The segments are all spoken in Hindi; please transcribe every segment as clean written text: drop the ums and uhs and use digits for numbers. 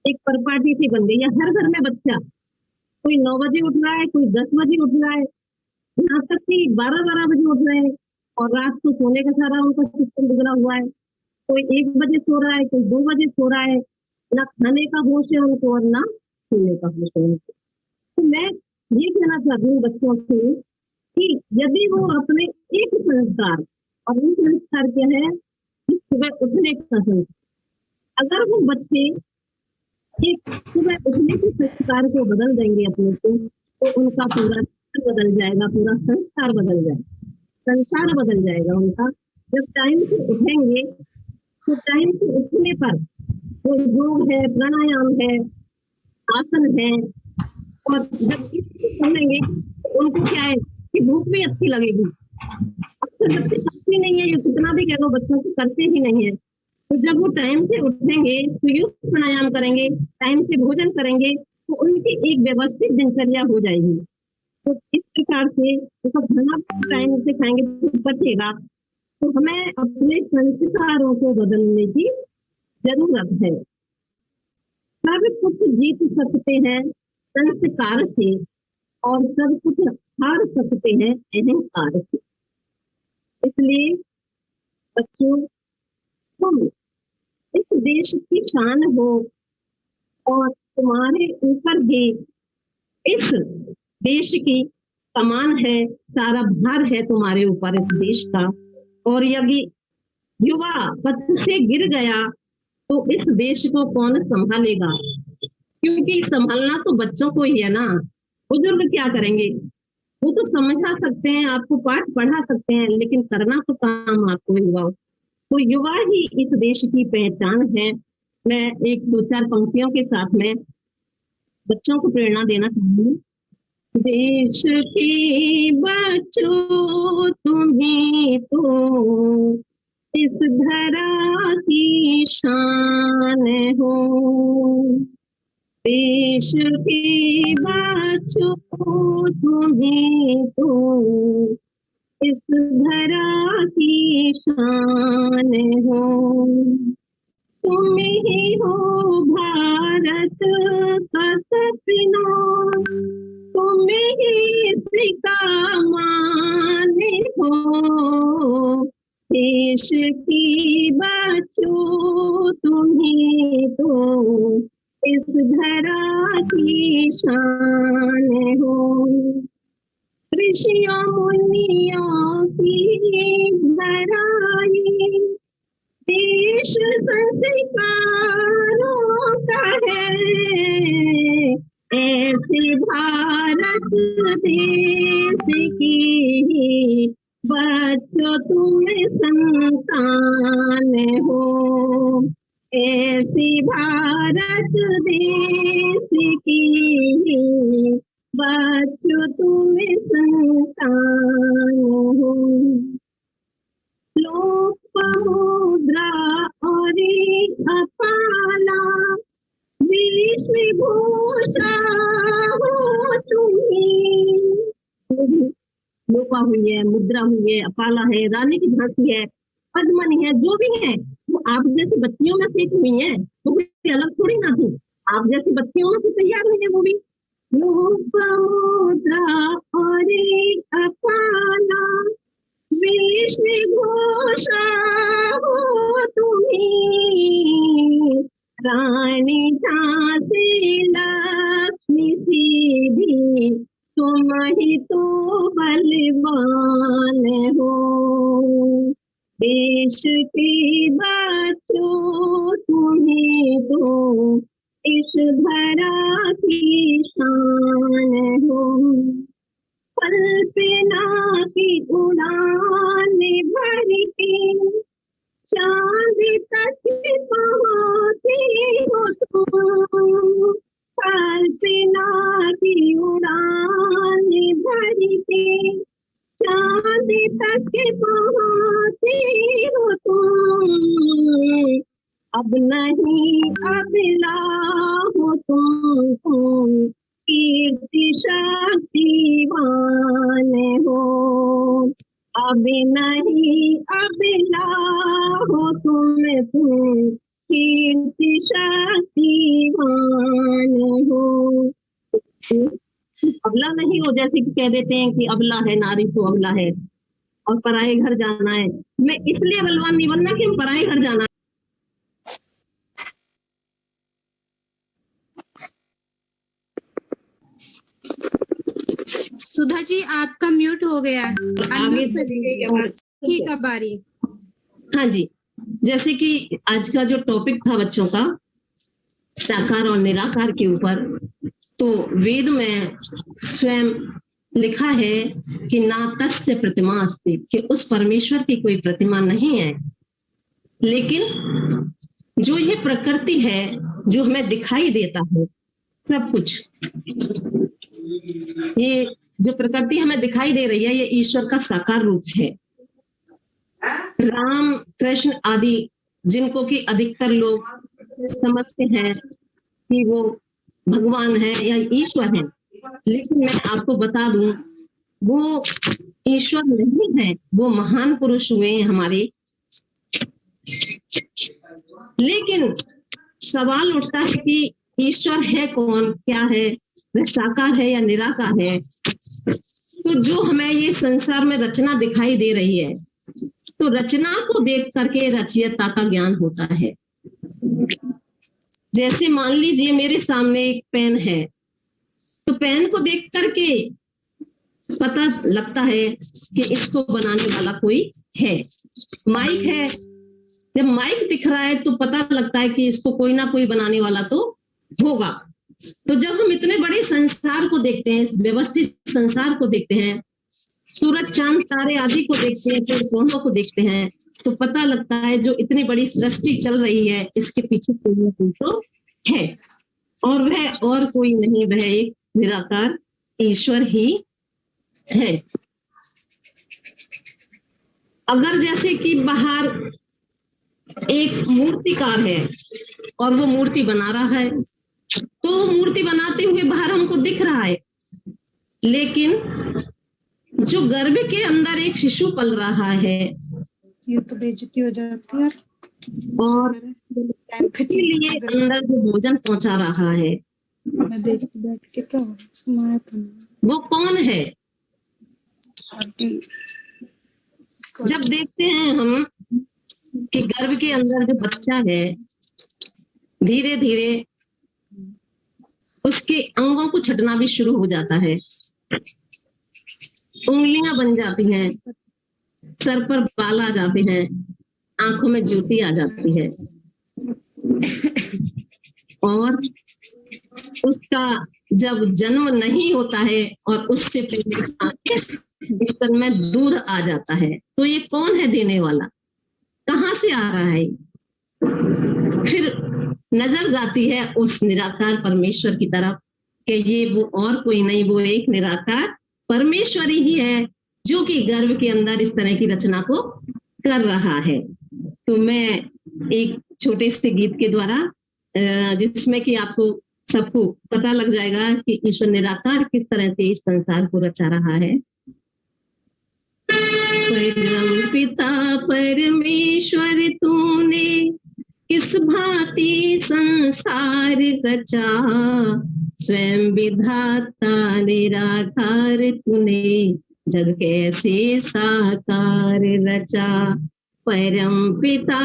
एक परिपाटी सी बन गई है, हर घर में बच्चा, कोई 9 बजे उठ रहा है, कोई 10 बजे उठ रहा है, यहाँ तक कि 12-12 बजे उठ रहे हैं, और रात को सोने का सारा उनका सिस्टम बिगड़ा हुआ है। कोई 1 बजे सो रहा है, कोई 2 बजे सो रहा है, ना खाने का होश है उनको और ना सोने का होश है उनको। तो मैं ये कहना चाहती हूँ बच्चों से कि यदि वो अपने एक संस्कार, और वो संस्कार क्या है कि सुबह उठने का संस्कार, अगर वो बच्चे एक सुबह उठने के संस्कार को बदल देंगे अपने को, तो उनका पूरा बदल जाएगा, पूरा संस्कार बदल जाएगा, संसार बदल जाएगा उनका। जब टाइम से उठेंगे तो टाइम से उठने पर वो योग है, प्राणायाम है, आसन है, और जब इसको करेंगे तो उनको क्या है कि भूख भी अच्छी लगेगी। अक्सर बच्चे करते नहीं है, ये कितना भी कह लो बच्चों को करते ही नहीं है। तो जब वो टाइम से उठेंगे तो योग प्राणायाम करेंगे, टाइम से भोजन करेंगे, तो उनकी एक व्यवस्थित दिनचर्या हो जाएगी। तो इस प्रकार से उसका खाना टाइम से खाएंगे तो बचेगा। तो हमें अपने संस्कारों को बदलने की जरूरत है। सब कुछ जीत सकते हैं संस्कार से, और सब कुछ हार सकते हैं अहंकार से। इसलिए बच्चों, तुम इस देश की शान हो, और तुम्हारे ऊपर भी इस देश की कमान है, सारा भार है तुम्हारे ऊपर इस देश का। और यदि युवा पथ से गिर गया तो इस देश को कौन संभालेगा? क्योंकि संभालना तो बच्चों को ही है ना। बुजुर्ग क्या करेंगे? वो तो समझा सकते हैं, आपको पाठ पढ़ा सकते हैं, लेकिन करना तो काम आपको युवा। तो युवा ही इस देश की पहचान है। मैं एक 2-4 पंक्तियों के साथ में बच्चों को प्रेरणा देना चाहूंगी। देश के बच्चों तुम्हें तो इस धरा की शान हो, देश के बच्चों तुम्हें तो इस धरा की शान हो, तुम ही हो भारत का सपना, तुम ही इसका मान हो, देश की बच्चों तुम्हें तो इस धरा की शान हो, ऋषियों मुनियों की धराई देश संस्कारों का है, ऐसे भारत देश की बच्चों तुम संतान हो, ऐसी भारत देश की बच्चों तुम संतान हो। लोक मुद्रा और अपाला विश्व भूषा हो तुम्हें। लोपा हुई है, मुद्रा हुई है, अपाला है, रानी की झांसी है, पद्मनी है, जो भी है वो आप जैसी बच्चियों में से हुई है, वो कोई अलग थोड़ी ना थी, आप जैसी बच्चियों में से तैयार हुई है वो भी। लोक मुद्रा और अपाला विश्व घोषा हो तुम्हें, रानी झांसी लक्ष्मी सीधी तुम ही तो बलवान हो, देश के बच्चों तुम्हें तो इस धरा की शान हो, कल्पना की उड़ान भरी के चांद तक पहुंची हो तुम, कल्पना की उड़ान भरी के चांद तक पहुंची हो तुम, अब नहीं अबला हो तुम कीर्ति शक्तिवान हो, अब नहीं अबला हो तुम कीर्ति शक्तिवान अबला नहीं हो, जैसे कि कह देते हैं कि अबला है नारी तो अबला है और पराए घर जाना है। मैं इसलिए बलवान नहीं बनना कि हम पराए घर जाना है। सुधा जी आपका म्यूट हो गया है, आगे अनम्यूट कर लीजिए। ठीक है बारी। हाँ जी, जैसे कि आज का जो टॉपिक था बच्चों का साकार और निराकार के ऊपर, तो वेद में स्वयं लिखा है कि ना तस्य प्रतिमा अस्ति, कि उस परमेश्वर की कोई प्रतिमा नहीं है। लेकिन जो ये प्रकृति है जो हमें दिखाई देता है सब कुछ, ये जो प्रकृति हमें दिखाई दे रही है ये ईश्वर का साकार रूप है। राम कृष्ण आदि जिनको कि अधिकतर लोग समझते हैं कि वो भगवान है या ईश्वर है, लेकिन मैं आपको बता दूं वो ईश्वर नहीं है, वो महान पुरुष हुए हैं हमारे। लेकिन सवाल उठता है कि ईश्वर है कौन, क्या है, वह साकार है या निराकार है। तो जो हमें ये संसार में रचना दिखाई दे रही है, तो रचना को देख करके रचयिता का ज्ञान होता है। जैसे मान लीजिए मेरे सामने एक पेन है, तो पेन को देख करके पता लगता है कि इसको बनाने वाला कोई है। माइक है, जब माइक दिख रहा है तो पता लगता है कि इसको कोई ना कोई बनाने वाला तो होगा। तो जब हम इतने बड़े संसार को देखते हैं, व्यवस्थित संसार को देखते हैं, सूरज चांद तारे आदि को देखते हैं, पेड़ पौधों को देखते हैं, तो पता लगता है जो इतनी बड़ी सृष्टि चल रही है इसके पीछे कोई ना कोई तो है, और वह और कोई नहीं, वह एक निराकार ईश्वर ही है। अगर जैसे कि बाहर एक मूर्तिकार है और वो मूर्ति बना रहा है, तो मूर्ति बनाते हुए बाहर हमको दिख रहा है, लेकिन जो गर्भ के अंदर एक शिशु पल रहा है, ये तो बेइज्जती हो जाती है, और उसके लिए अंदर जो भोजन पहुंचा रहा है, मैं देख बैठ के क्या सुनाया था, वो कौन है? जब देखते हैं हम कि गर्भ के अंदर जो बच्चा है, धीरे धीरे उसके अंगों को छटना भी शुरू हो जाता है, उंगलियां बन जाती हैं, सर पर बाल आ जाते हैं, आंखों में ज्योति आ जाती है, और उसका जब जन्म नहीं होता है और उससे पहले स्तन में दूध आ जाता है, तो ये कौन है देने वाला, कहाँ से आ रहा है? फिर नजर जाती है उस निराकार परमेश्वर की तरफ कि ये वो और कोई नहीं, वो एक निराकार परमेश्वर ही है जो कि गर्भ के अंदर इस तरह की रचना को कर रहा है। तो मैं एक छोटे से गीत के द्वारा जिसमें कि आपको सबको पता लग जाएगा कि ईश्वर निराकार किस तरह से इस संसार को रचा रहा है। परम पिता परमेश्वर तूने किस भांति संसार रचा, स्वयं विधाता निराकार तूने जग कैसे साकार रचा। परम पिता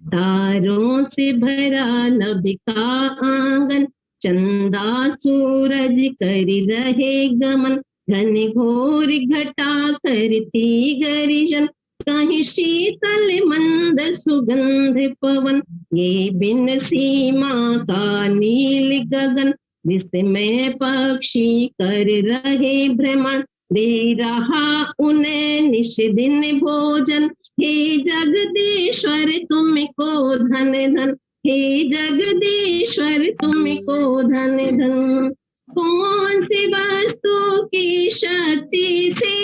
तारों से भरा नभ का आंगन, चंदा सूरज कर रहे गमन, घन घोर घटा करती गर्जन, कहीं शीतल मंद सुगंध पवन, ये बिन सीमा का नील गगन, विस्मय पक्षी कर रहे भ्रमण, दे रहा उन्हें निश दिन भोजन, हे जगदीश्वर तुमको धन धन, हे जगदीश्वर तुमको धन धन। कौन सी वस्तु की शक्ति से,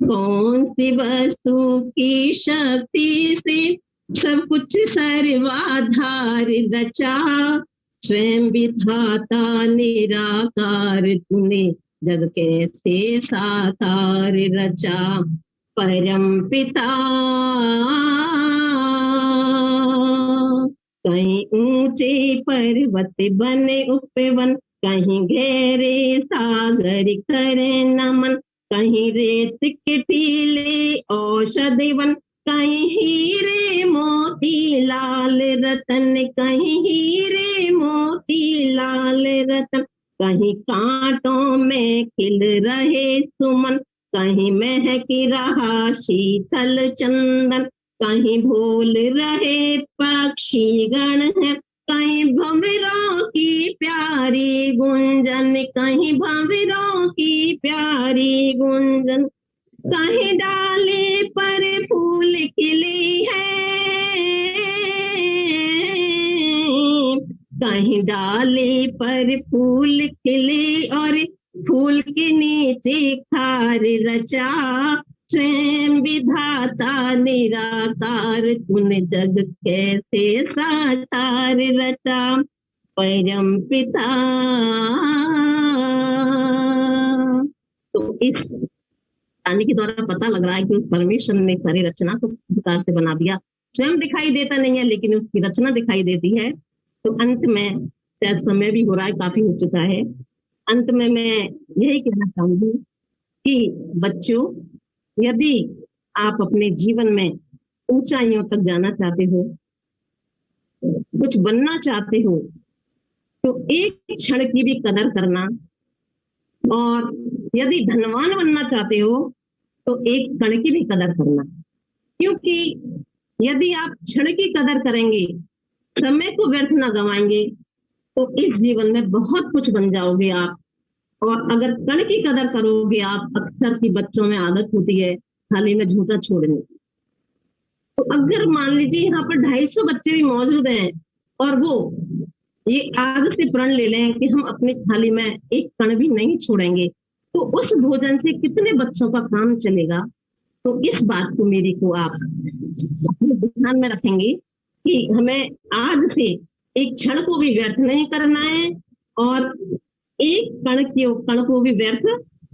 कौन सी वस्तु की शक्ति से सब कुछ सर्वाधार रचा, स्वयं विधाता निराकार तूने जग कैसे साकार रचा। परम पिता कहीं ऊंचे पर्वत बने उपवन, कहीं गहरे सागर करे नमन, कहीं रेत के टीले औषधि वन, कहीं हीरे मोती लाल रतन, कहीं हीरे मोती लाल रतन, कहीं कांटों में खिल रहे सुमन, कहीं महक रहा शीतल चंदन, कहीं बोल रहे पक्षी गण है, कहीं भंवरों की प्यारी गुंजन, कहीं भंवरों की प्यारी गुंजन, कहीं डाले पर फूल खिली है, कहीं डाले पर फूल खिले और फूल के नीचे खार रचा, स्वयं विधाता निराकार, तूने जग कैसे साकार रचा, परम पिता। तो इस कहानी के द्वारा पता लग रहा है कि उस परमेश्वर ने सारी रचना को किस प्रकार से बना दिया। स्वयं दिखाई देता नहीं है लेकिन उसकी रचना दिखाई देती है। तो अंत में, शायद समय भी हो रहा है, काफी हो चुका है, अंत में मैं यही कहना चाहूंगी कि बच्चों, यदि आप अपने जीवन में ऊंचाइयों तक जाना चाहते हो, कुछ बनना चाहते हो, तो एक क्षण की भी कदर करना, और यदि धनवान बनना चाहते हो तो एक क्षण की भी कदर करना। क्योंकि यदि आप क्षण की कदर करेंगे, समय को व्यर्थ ना गवाएंगे, तो इस जीवन में बहुत कुछ बन जाओगे आप। और अगर क्षण की कदर करोगे आप, अक्सर की बच्चों में आदत होती है थाली में झूठा छोड़ने की। तो अगर मान लीजिए यहाँ पर 250 बच्चे भी मौजूद हैं और वो ये आदत से प्रण ले लें कि हम अपनी थाली में एक कण भी नहीं छोड़ेंगे, तो उस भोजन से कितने बच्चों का काम चलेगा। तो इस बात को मेरे को आप अपने ध्यान में रखेंगे कि हमें आज से एक क्षण को भी व्यर्थ नहीं करना है और एक कण को भी व्यर्थ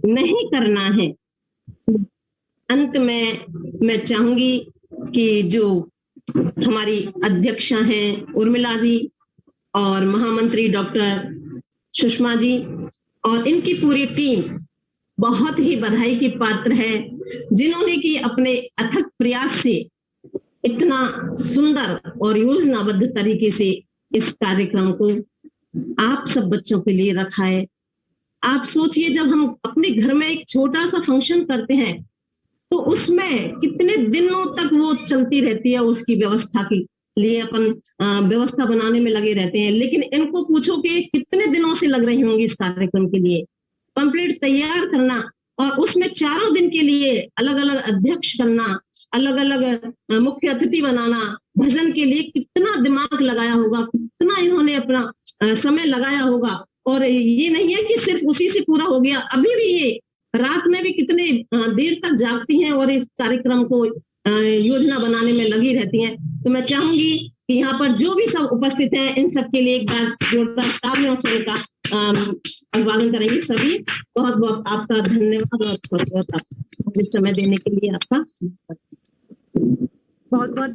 नहीं करना है। अंत में मैं चाहूंगी कि जो हमारी अध्यक्षा हैं उर्मिला जी और महामंत्री डॉक्टर सुषमा जी और इनकी पूरी टीम बहुत ही बधाई की पात्र है, जिन्होंने कि अपने अथक प्रयास से इतना सुंदर और योजनाबद्ध तरीके से इस कार्यक्रम को आप सब बच्चों के लिए रखा है। आप सोचिए, जब हम अपने घर में एक छोटा सा फंक्शन करते हैं तो उसमें कितने दिनों तक वो चलती रहती है, उसकी व्यवस्था के लिए अपन व्यवस्था बनाने में लगे रहते हैं। लेकिन इनको पूछो कि कितने दिनों से लग रही होंगी इस कार्यक्रम के लिए, पंपलेट तैयार करना और उसमें 4 दिन के लिए अलग अलग अध्यक्ष करना, अलग अलग मुख्य अतिथि बनाना, भजन के लिए कितना दिमाग लगाया होगा, कितना इन्होंने अपना समय लगाया होगा। और ये नहीं है कि सिर्फ उसी से पूरा हो गया, अभी भी ये रात में भी कितने देर तक जागती हैं और इस कार्यक्रम को योजना बनाने में लगी रहती हैं। तो मैं चाहूंगी कि यहाँ पर जो भी सब उपस्थित हैं, इन सबके लिए एक बार जोरदार तालियों से उनका अभिवादन करेंगे सभी। बहुत बहुत आपका धन्यवाद और बहुत बहुत समय देने के लिए आपका बहुत बहुत